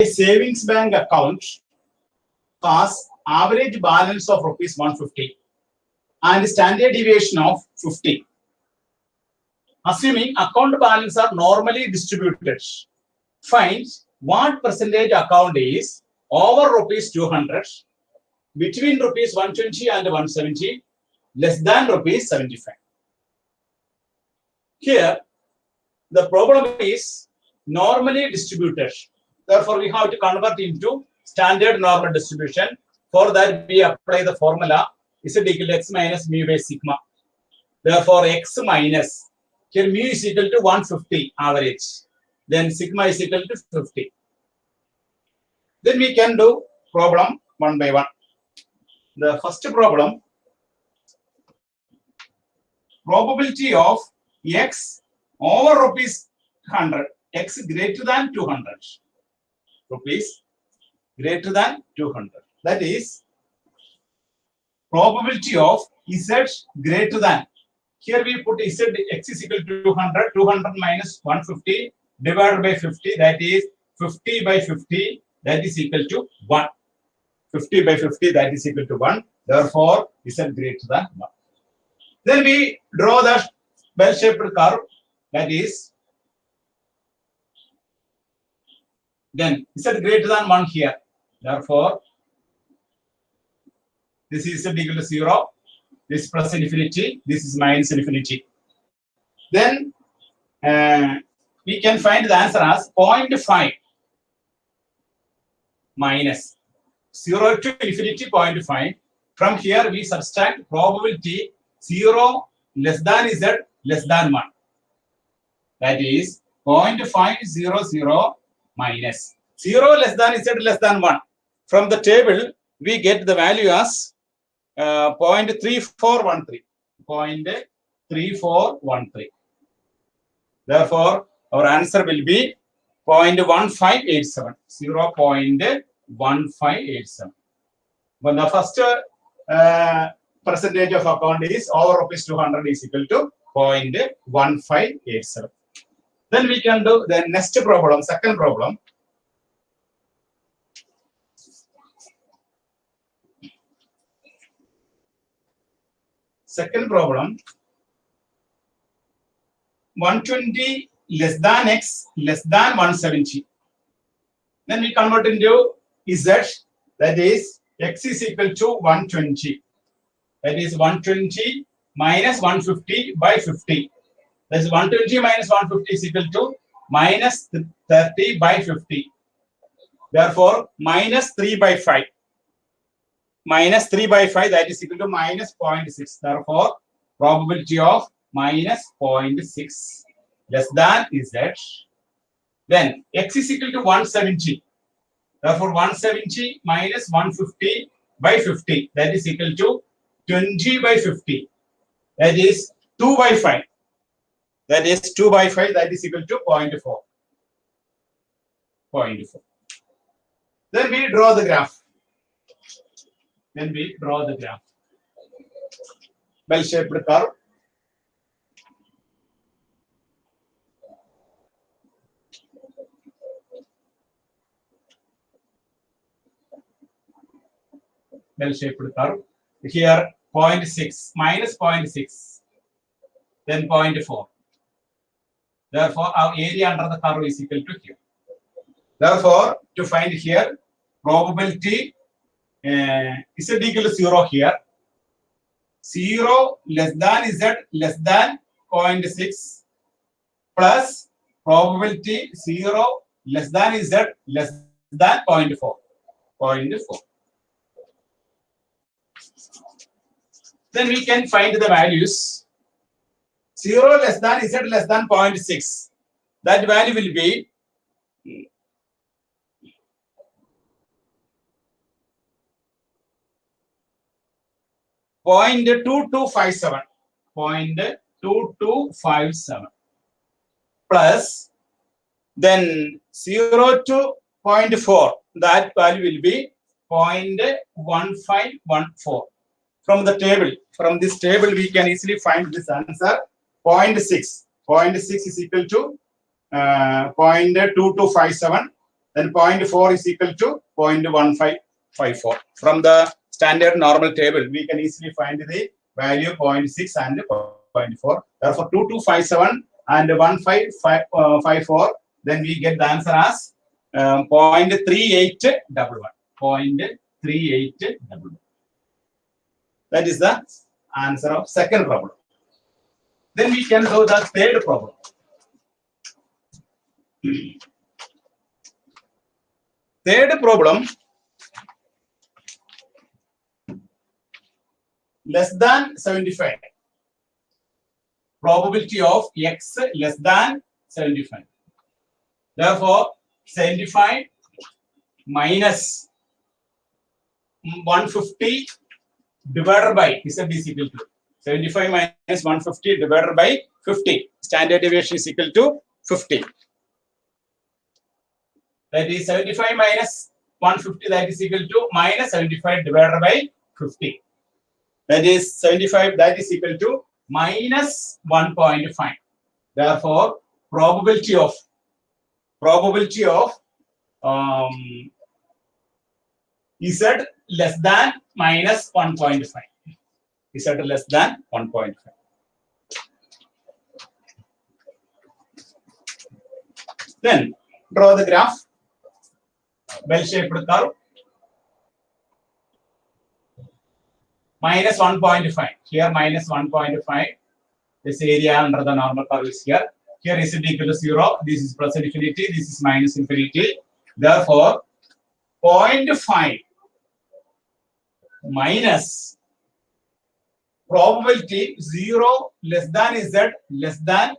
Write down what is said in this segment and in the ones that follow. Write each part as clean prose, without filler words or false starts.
savings bank account has average balance of rupees 150 and standard deviation of 50. Assuming account balance are normally distributed, find what percentage account is over rupees 200, between rupees 120 and 170, less than rupees 75. Here, the problem is normally distributed. Therefore, we have to convert into standard normal distribution. For that, we apply the formula Z equal to x minus mu by sigma. Therefore, x minus, here mu is equal to 150 average. Then sigma is equal to 50. Then we can do problem one by one. The first problem, probability of x over rupees 100, x greater than 200, rupees greater than 200. That is probability of z greater than. Here we put z x is equal to 200, 200 minus 150 divided by 50, that is 50 by 50, that is equal to 1. 50 by 50, that is equal to 1. Therefore, z greater than 1. Then we draw the bell-shaped curve, that is, then z greater than 1 here. Therefore, this is z equal to 0, this is plus infinity, this is minus infinity. Then we can find the answer as 0.5 minus 0 to infinity 0.5. From here, we subtract probability 0 less than z less than 1. That is 0.500 minus 0 less than z less than 1. From the table, we get the value as 0.3413. 0.3413. Therefore, our answer will be 0.1587. 0.1587. When the first percentage of account is over rupees 200 is equal to 0.1587. Then we can do the next problem, second problem. Second problem, 120 less than x less than 170. Then we convert into z, that is x is equal to 120. That is 120 minus 150 by 50. That is 120 minus 150 is equal to minus 30 by 50. Therefore, minus 3 by 5. Minus 3 by 5, that is equal to minus 0.6. Therefore, probability of minus 0.6 less than z. Then x is equal to 170. Therefore, 170 minus 150 by 50, that is equal to 20 by 50. That is 2 by 5. That is 2 by 5, that is equal to 0.4. 0.4. Then we draw the graph. Bell-shaped curve. Bell-shaped curve. Here 0.6 minus 0.6, then 0.4. Therefore, our area under the curve is equal to here. Therefore, to find here, probability z equal to 0 here. 0 less than z less than 0.6 plus probability 0 less than z less than 0.4. 0.4. Then we can find the values. 0 less than z less than 0.6. That value will be 0.2257. 0.2257 plus then 0 to 0.4. That value will be 0.1514. From the table, from this table, we can easily find this answer. 0.6. 0.6 is equal to 0.2257 Then 0.4 is equal to 0.1554. From the standard normal table, we can easily find the value 0.6 and 0.4. Therefore, 2257 and 1554. Then we get the answer as 0.3811. 0.3811. That is the answer of second problem. Then we can do the third problem. Third problem, less than 75. Probability of x less than 75. Therefore, 75 minus 150 divided by z is equal to 75 minus 150 divided by 50. Standard deviation is equal to 50. That is 75 minus 150, that is equal to minus 75 divided by 50. That is 75, that is equal to minus 1.5. Therefore, probability of z less than minus 1.5. Z less than 1.5. Then draw the graph. Bell-shaped curve. Minus 1.5. Here minus 1.5. This area under the normal curve is here. Here is equal to 0. This is plus infinity. This is minus infinity. Therefore, 0.5 minus probability 0 less than z less than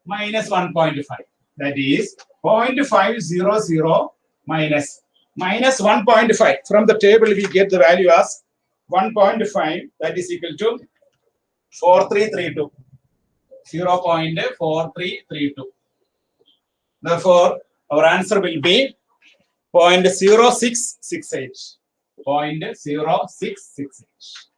minus 1.5. That is 0.500 minus 1.5. From the table, we get the value as 1.5. That is equal to 4332. 0.4332. Therefore, our answer will be 0.0668. 0.0668.